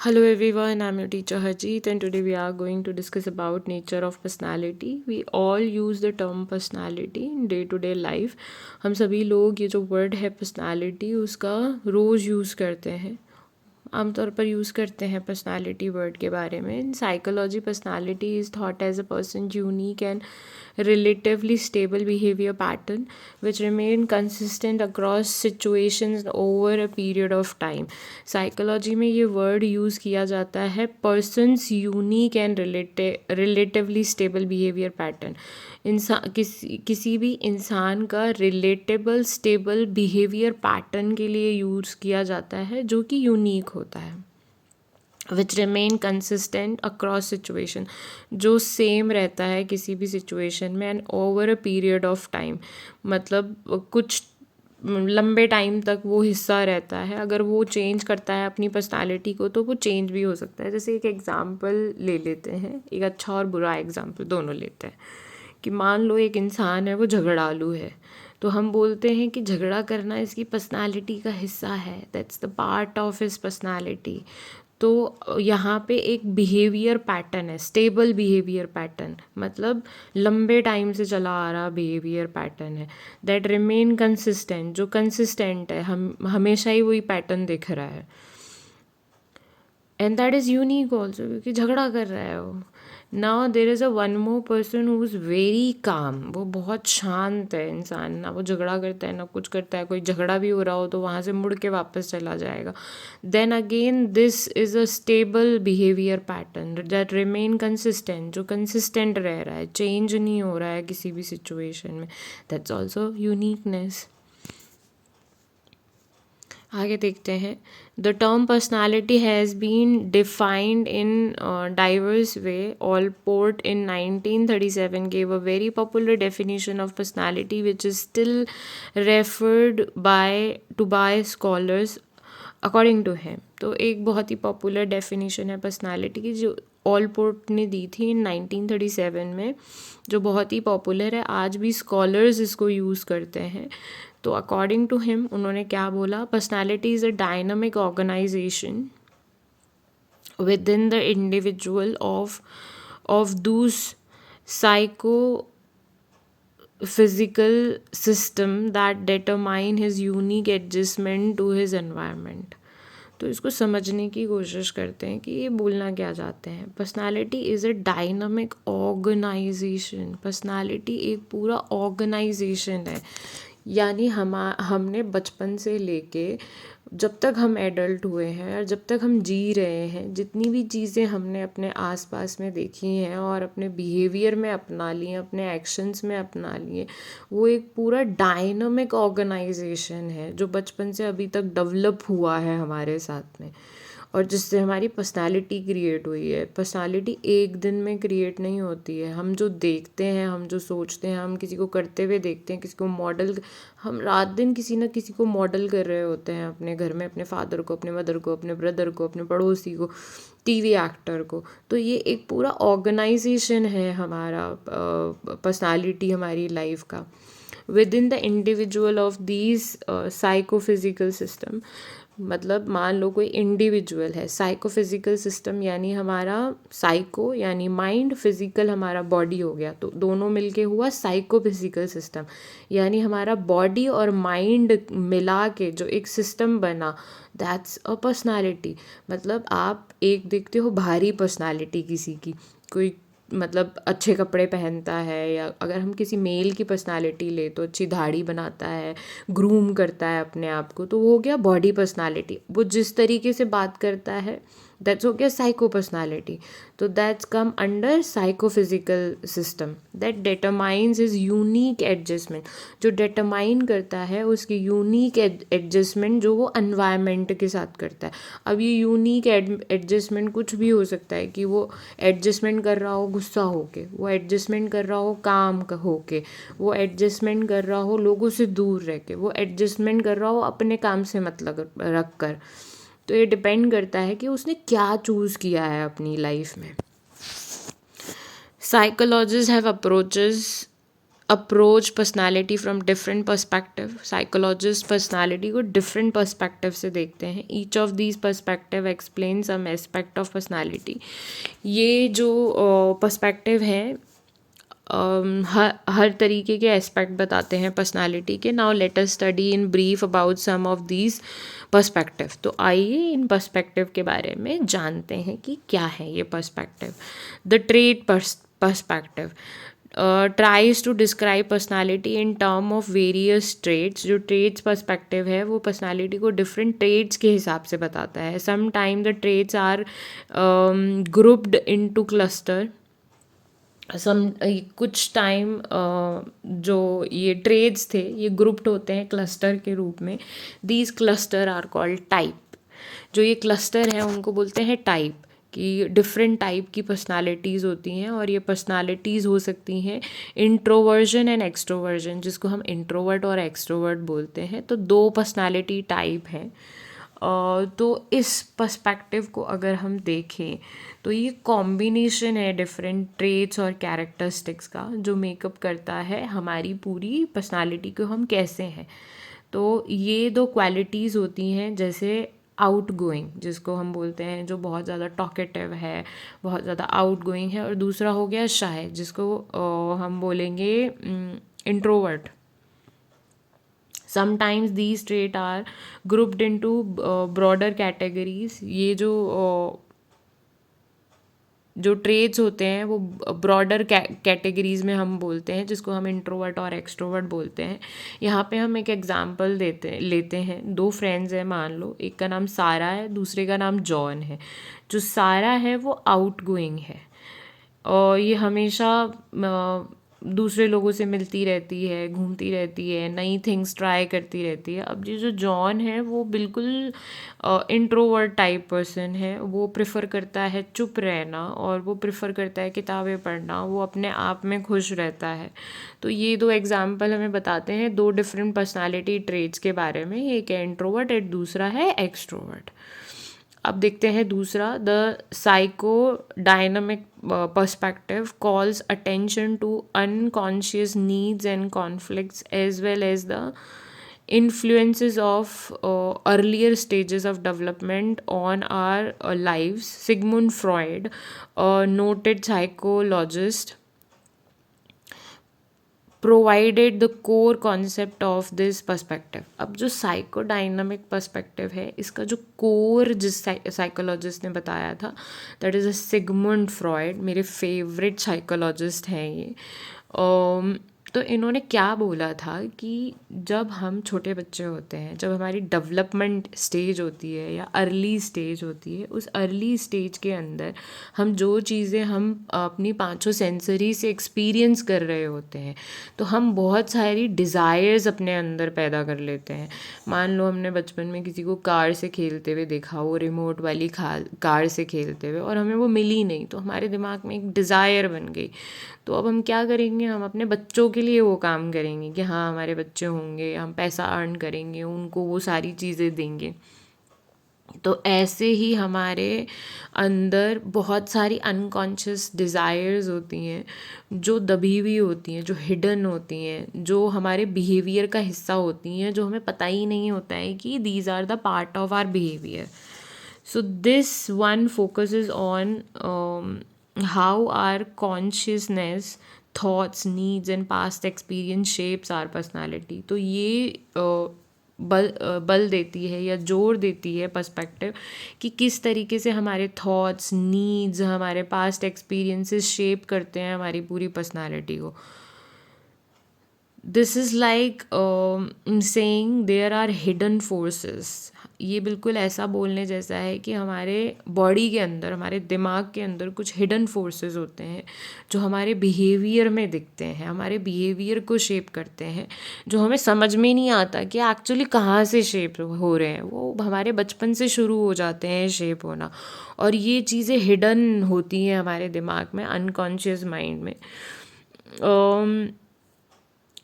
Hello everyone, I'm your teacher Harjeet and today we are going to discuss about nature of personality. We all use the term personality in day to day life. हम सभी लोग ये जो word है personality उसका रोज़ use करते हैं, आमतौर पर यूज़ करते हैं पर्सनालिटी वर्ड के बारे में. In psychology personality is thought as a person unique and relatively stable behavior pattern which remain consistent across situations over a period of time. Psychology में ये वर्ड यूज़ किया जाता है persons unique and relatively stable behaviour pattern. इंसान किसी भी इंसान का रिलेटेबल स्टेबल बिहेवियर पैटर्न के लिए यूज़ किया जाता है जो कि यूनिक होता है. Which remain consistent across situation, जो सेम रहता है किसी भी सिचुएशन में and over a period of time, मतलब कुछ लंबे टाइम तक वो हिस्सा रहता है. अगर वो चेंज करता है अपनी पर्सनालिटी को तो वो चेंज भी हो सकता है. जैसे एक एग्ज़ाम्पल ले लेते हैं, एक अच्छा और बुरा एग्ज़ाम्पल दोनों लेते हैं कि मान लो एक इंसान है वो झगड़ालू है, तो हम बोलते हैं कि झगड़ा करना इसकी पर्सनालिटी का हिस्सा है, that's the part of his personality. तो यहाँ पे एक बिहेवियर पैटर्न है, स्टेबल बिहेवियर पैटर्न, मतलब लंबे टाइम से चला आ रहा बिहेवियर पैटर्न है. दैट रिमेन कंसिस्टेंट, जो कंसिस्टेंट है, हम हमेशा ही वही पैटर्न दिख रहा है. And that is unique also, क्योंकि झगड़ा कर रहा है वो. Now there is a one more person who is very calm, वो बहुत शांत है इंसान, ना वो झगड़ा करता है ना कुछ करता है. कोई झगड़ा भी हो रहा हो तो वहाँ से मुड़ के वापस चला जाएगा. Then again this is a stable behaviour pattern that remain consistent, जो कंसिस्टेंट रह रहा है, चेंज नहीं हो रहा है किसी भी सिचुएशन में. That's also uniqueness. आगे देखते हैं. The term personality has been defined in diverse way. Allport in 1937 gave a very popular definition of personality which is still referred by scholars according to him. तो एक बहुत ही popular definition है personality की जो ऑलपोर्ट ने दी थी इन 1937 में, जो बहुत ही पॉपुलर है. आज भी स्कॉलर्स इसको यूज़ करते हैं. तो अकॉर्डिंग टू हिम उन्होंने क्या बोला, personality is a dynamic organisation within the individual of those psycho physical system that determine his unique adjustment to his environment. तो इसको समझने की कोशिश करते हैं कि ये बोलना क्या चाहते हैं. Personality is a dynamic organisation. Personality एक पूरा ऑर्गेनाइजेशन है, यानी हमने बचपन से लेके जब तक हम एडल्ट हुए हैं और जब तक हम जी रहे हैं, जितनी भी चीज़ें हमने अपने आसपास में देखी हैं और अपने बिहेवियर में अपना ली हैं, अपने एक्शंस में अपना लिए, वो एक पूरा डायनामिक ऑर्गेनाइजेशन है जो बचपन से अभी तक डेवलप हुआ है हमारे साथ में, और जिससे हमारी पर्सनालिटी क्रिएट हुई है. पर्सनालिटी एक दिन में क्रिएट नहीं होती है. हम जो देखते हैं, हम जो सोचते हैं, हम किसी को करते हुए देखते हैं, किसी को मॉडल, हम रात दिन किसी न किसी को मॉडल कर रहे होते हैं अपने घर में, अपने फादर को, अपने मदर को, अपने ब्रदर को, अपने पड़ोसी को, टीवी एक्टर को. तो ये एक पूरा ऑर्गेनाइजेशन है हमारा पर्सनालिटी, हमारी लाइफ का, with in the individual of these psychophysical system. मतलब मान लो कोई इंडिविजुअल है, साइकोफिजिकल सिस्टम यानी हमारा साइको यानी माइंड, फिजिकल हमारा बॉडी हो गया, तो दोनों मिलके हुआ साइकोफिजिकल सिस्टम, यानी हमारा बॉडी और माइंड मिला के जो एक सिस्टम बना, दैट्स अ पर्सनालिटी. मतलब आप एक देखते हो भारी पर्सनालिटी किसी की, कोई मतलब अच्छे कपड़े पहनता है, या अगर हम किसी मेल की पर्सनालिटी ले तो अच्छी दाढ़ी बनाता है, ग्रूम करता है अपने आप को, तो वो हो गया बॉडी पर्सनालिटी. वो जिस तरीके से बात करता है दैट्स हो गया साइको पर्सनालिटी. तो that's come under psychophysical system that determines his unique adjustment, जो डिटरमाइन करता है उसकी यूनिक एडजस्टमेंट जो वो एनवायरनमेंट के साथ करता है. अब ये यूनिक एडजस्टमेंट कुछ भी हो सकता है, कि वो एडजस्टमेंट कर रहा हो गुस्सा होके, वो एडजस्टमेंट कर रहा हो काम होके, वो एडजस्टमेंट कर रहा हो लोगों से दूर रह के, वो एडजस्टमेंट कर रहा हो अपने काम से मतलब रख कर. तो ये डिपेंड करता है कि उसने क्या चूज़ किया है अपनी लाइफ में. Psychologists have approaches approach personality from different perspective. Psychologist personality को डिफरेंट पर्सपेक्टिव से देखते हैं। Each of these perspective explain some aspect of personality. ये जो पर्सपेक्टिव है हर तरीके के एस्पेक्ट बताते हैं पर्सनालिटी के। Now let us study in brief about some of these perspective. तो आइए इन पर्सपेक्टिव के बारे में जानते हैं कि क्या है ये perspective. The trait perspective tries to describe personality in term of various traits. जो ट्रेट्स पर्सपेक्टिव है वो पर्सनालिटी को डिफरेंट ट्रेट्स के हिसाब से बताता है। Some time the traits are grouped into cluster. कुछ टाइम जो ये ट्रेड्स थे ये ग्रुप्ड होते हैं क्लस्टर के रूप में। These cluster are called type. जो ये क्लस्टर हैं उनको बोलते हैं टाइप, कि डिफरेंट टाइप की पर्सनालिटीज़ होती हैं और ये पर्सनालिटीज़ हो सकती हैं इंट्रोवर्जन एंड एक्सट्रोवर्जन, जिसको हम इंट्रोवर्ट और एक्सट्रोवर्ट बोलते हैं। तो 2 पर्सनालिटी टाइप हैं। तो इस पर्सपेक्टिव को अगर हम देखें तो ये कॉम्बिनेशन है डिफरेंट ट्रेट्स और कैरेक्टरिस्टिक्स का, जो मेकअप करता है हमारी पूरी पर्सनालिटी को हम कैसे हैं। तो ये 2 क्वालिटीज़ होती हैं, जैसे आउट गोइंग जिसको हम बोलते हैं, जो बहुत ज़्यादा टॉकेटिव है, बहुत ज़्यादा आउट गोइंग है, और दूसरा हो गया शाय जिसको हम बोलेंगे introvert. Sometimes these traits are grouped into broader categories। ये जो ट्रेट्स होते हैं वो ब्रॉडर कैटेगरीज में हम बोलते हैं, जिसको हम इंट्रोवर्ट और एक्सट्रोवर्ट बोलते हैं। यहाँ पे हम एक एग्जांपल लेते हैं। 2 फ्रेंड्स हैं मान लो, एक का नाम सारा है, दूसरे का नाम जॉन है। जो सारा है वो आउट गोइंग है और ये हमेशा दूसरे लोगों से मिलती रहती है, घूमती रहती है, नई थिंग्स ट्राई करती रहती है। अब ये जो जॉन है वो बिल्कुल इंट्रोवर्ट टाइप पर्सन है। वो प्रेफर करता है चुप रहना और वो प्रेफर करता है किताबें पढ़ना, वो अपने आप में खुश रहता है। तो ये 2 एग्जाम्पल हमें बताते हैं 2 डिफरेंट पर्सनालिटी ट्रेट्स के बारे में। एक है इंट्रोवर्ट और दूसरा है एक्सट्रोवर्ट। अब देखते हैं दूसरा। The psychodynamic perspective calls attention to unconscious needs and conflicts as well as the influences of earlier stages of development on our lives. Sigmund Freud, a noted psychologist, provided the core concept of this perspective. अब जो साइकोडाइनमिक perspective है इसका जो core जिस psychologist ने बताया था that is a सिगमुंड Freud. मेरे फेवरेट साइकोलॉजिस्ट हैं ये। तो इन्होंने क्या बोला था कि जब हम छोटे बच्चे होते हैं, जब हमारी डेवलपमेंट स्टेज होती है या अर्ली स्टेज होती है, उस अर्ली स्टेज के अंदर हम जो चीज़ें हम अपनी 5 सेंसरी से एक्सपीरियंस कर रहे होते हैं, तो हम बहुत सारी डिज़ायर्स अपने अंदर पैदा कर लेते हैं। मान लो हमने बचपन में किसी को कार से खेलते हुए देखा, वो रिमोट वाली कार से खेलते हुए, और हमें वो मिली नहीं, तो हमारे दिमाग में एक डिज़ायर बन गई। तो अब हम क्या करेंगे, हम अपने बच्चों के लिए वो काम करेंगे कि हाँ हमारे बच्चे होंगे, हम पैसा अर्न करेंगे, उनको वो सारी चीज़ें देंगे। तो ऐसे ही हमारे अंदर बहुत सारी अनकॉन्शियस डिज़ायर्स होती हैं जो दबी हुई होती हैं, जो हिडन होती हैं, जो हमारे बिहेवियर का हिस्सा होती हैं, जो हमें पता ही नहीं होता है कि these are the part of our behaviour. So this one focuses on how our consciousness, thoughts, needs and past experience shapes our personality। तो ये बल देती है या जोर देती है पर्सपेक्टिव कि किस तरीके से हमारे थॉट्स, नीड्स, हमारे पास्ट एक्सपीरियंसेस शेप करते हैं हमारी पूरी पर्सनालिटी को। This is like saying there are hidden forces. ये बिल्कुल ऐसा बोलने जैसा है कि हमारे बॉडी के अंदर, हमारे दिमाग के अंदर कुछ हिडन फोर्सेस होते हैं जो हमारे बिहेवियर में दिखते हैं, हमारे बिहेवियर को शेप करते हैं, जो हमें समझ में नहीं आता कि एक्चुअली कहाँ से शेप हो रहे हैं। वो हमारे बचपन से शुरू हो जाते हैं शेप होना, और ये चीज़ें हिडन होती हैं हमारे दिमाग में, अनकॉन्शियस माइंड में।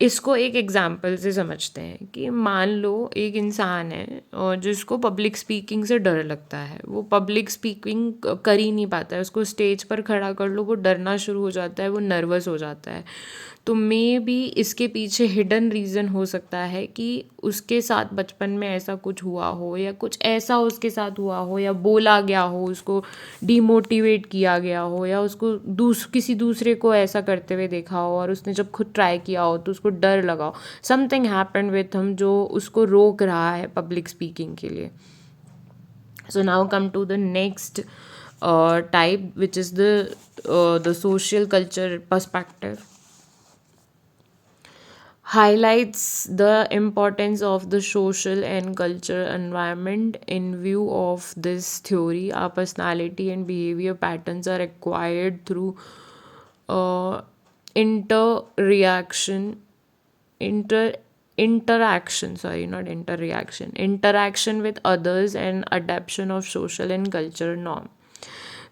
इसको एक एग्जाम्पल से समझते हैं कि मान लो एक इंसान है और जिसको पब्लिक स्पीकिंग से डर लगता है, वो पब्लिक स्पीकिंग कर ही नहीं पाता है, उसको स्टेज पर खड़ा कर लो वो डरना शुरू हो जाता है, वो नर्वस हो जाता है। तो मे बी इसके पीछे हिडन रीज़न हो सकता है कि उसके साथ बचपन में ऐसा कुछ हुआ हो, या कुछ ऐसा उसके साथ हुआ हो, या बोला गया हो, उसको डिमोटिवेट किया गया हो, या उसको किसी दूसरे को ऐसा करते हुए देखा हो और उसने जब खुद ट्राई किया हो तो उसको डर लगा हो, समथिंग हैपेंड विथ हम जो उसको रोक रहा है पब्लिक स्पीकिंग के लिए। So now come to the next type, which is the social culture perspective. Highlights the importance of the social and cultural environment. In view of this theory, our personality and behavior patterns are acquired through uh, interreaction inter interaction, sorry, not interreaction, interaction with others and adaptation of social and cultural norm.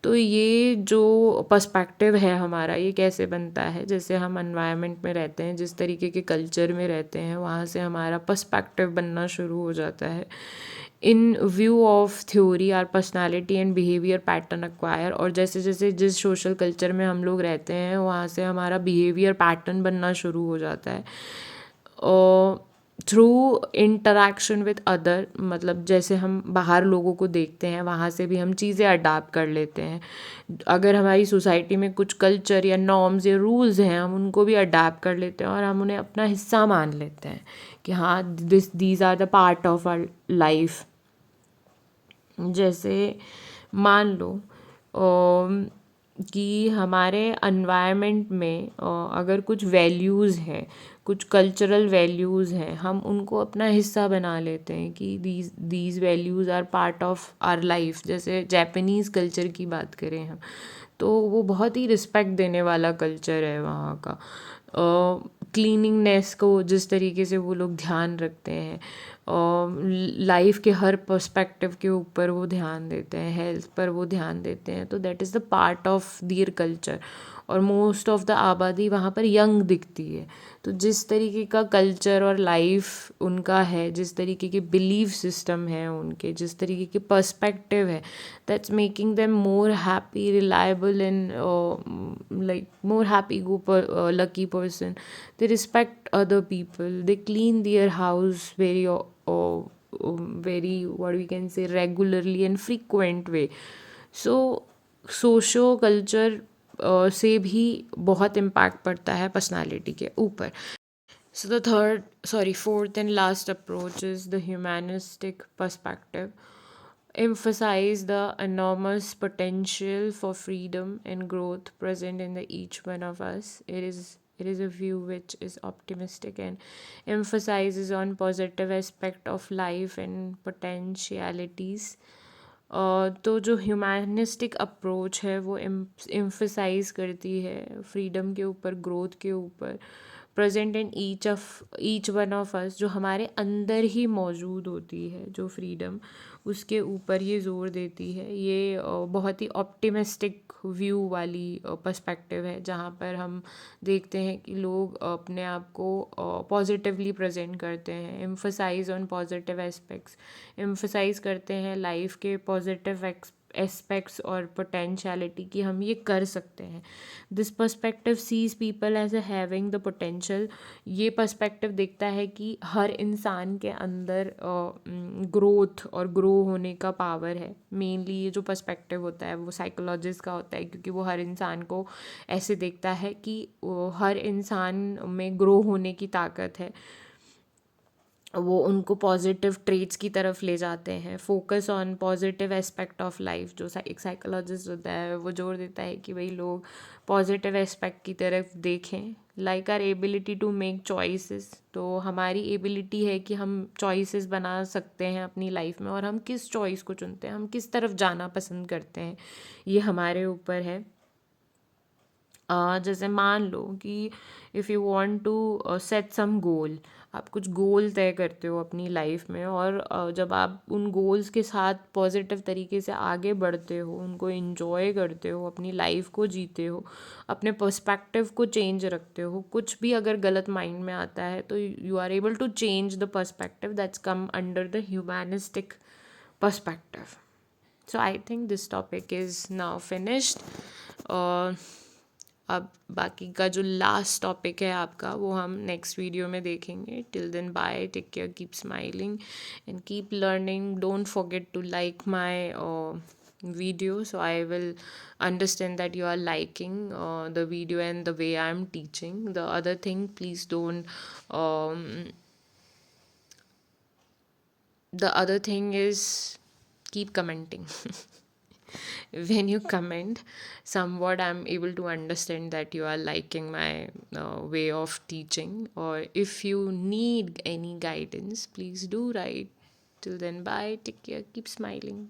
तो ये जो perspective है हमारा, ये कैसे बनता है? जैसे हम एनवायरनमेंट में रहते हैं, जिस तरीके के कल्चर में रहते हैं, वहाँ से हमारा पर्सपेक्टिव बनना शुरू हो जाता है। In view of theory are personality and behaviour pattern acquire, और जैसे जैसे जिस सोशल कल्चर में हम लोग रहते हैं वहाँ से हमारा बिहेवियर पैटर्न बनना शुरू हो जाता है। थ्रू इंटरेक्शन विथ अदर, मतलब जैसे हम बाहर लोगों को देखते हैं वहाँ से भी हम चीज़ें अडाप्ट कर लेते हैं। अगर हमारी सोसाइटी में कुछ कल्चर या नॉर्म्स या रूल्स हैं, हम उनको भी अडाप्ट कर लेते हैं और हम उन्हें अपना हिस्सा मान लेते हैं कि हाँ, these are the part of our life. जैसे मान लो कि हमारे एनवायरनमेंट में अगर कुछ वैल्यूज़ हैं, कुछ कल्चरल वैल्यूज़ हैं, हम उनको अपना हिस्सा बना लेते हैं कि these values are part of our life. जैसे जापानीज़ कल्चर की बात करें हम, तो वो बहुत ही रिस्पेक्ट देने वाला कल्चर है वहाँ का। क्लीनिंगनेस को जिस तरीके से वो लोग ध्यान रखते हैं, लाइफ के हर पर्सपेक्टिव के ऊपर वो ध्यान देते हैं, हेल्थ पर वो ध्यान देते हैं, तो that is the part of their culture. और मोस्ट ऑफ द आबादी वहाँ पर यंग दिखती है। तो जिस तरीके का कल्चर और लाइफ उनका है, जिस तरीके के बिलीफ सिस्टम है उनके, जिस तरीके के पर्सपेक्टिव है, that's making them more happy, reliable and like more happy go lucky person. They respect other people, they clean their house very what we can say regularly and frequent way. So socio culture से भी बहुत impact पड़ता है personality के ऊपर। So the fourth and last approach is the humanistic perspective. Emphasize the enormous potential for freedom and growth present in each one of us. It is a view which is optimistic and emphasizes on positive aspect of life and potentialities. तो जो humanistic approach है वो emphasise करती है freedom के ऊपर, growth के ऊपर, present in each one of us, जो हमारे अंदर ही मौजूद होती है जो फ्रीडम, उसके ऊपर ये ज़ोर देती है। ये बहुत ही ऑप्टिमिस्टिक व्यू वाली पर्सपेक्टिव है, जहाँ पर हम देखते हैं कि लोग अपने आप को पॉजिटिवली प्रेजेंट करते हैं, emphasise on positive aspects, emphasise करते हैं लाइफ के पॉजिटिव एस्पेक्ट्स और पोटेंशियलिटी कि हम ये कर सकते हैं। This perspective sees people as a having the potential. ये पर्सपेक्टिव देखता है कि हर इंसान के अंदर ग्रोथ और ग्रो होने का पावर है। मेनली ये जो पर्सपेक्टिव होता है वो साइकोलॉजिस्ट का होता है, क्योंकि वो हर इंसान को ऐसे देखता है कि हर इंसान में ग्रो होने की ताकत है। वो उनको पॉजिटिव ट्रेट्स की तरफ ले जाते हैं। Focus on positive aspect of life, जो एक साइकोलॉजिस्ट होता है वो जोर देता है कि भाई लोग पॉजिटिव एस्पेक्ट की तरफ देखें। Like our ability to make choices, तो हमारी एबिलिटी है कि हम चॉइसेस बना सकते हैं अपनी लाइफ में, और हम किस चॉइस को चुनते हैं, हम किस तरफ जाना पसंद करते हैं, ये हमारे ऊपर है। जैसे मान लो कि if you want to set some goal, आप कुछ गोल तय करते हो अपनी लाइफ में, और जब आप उन गोल्स के साथ पॉजिटिव तरीके से आगे बढ़ते हो, उनको इंजॉय करते हो, अपनी लाइफ को जीते हो, अपने पर्सपेक्टिव को चेंज रखते हो, कुछ भी अगर गलत माइंड में आता है तो you are able to change the perspective that's come under the humanistic perspective. So I think this topic is now finished. अब बाकी का जो लास्ट टॉपिक है आपका वो हम नेक्स्ट वीडियो में देखेंगे. Till then bye, take care, keep smiling and keep learning. Don't forget to like my video, so I will understand that you are liking the video and the way I am teaching. The other thing, please don't the other thing is keep commenting. When you comment, somewhat I'm able to understand that you are liking my way of teaching, or if you need any guidance, please do write. Till then, bye, take care, keep smiling.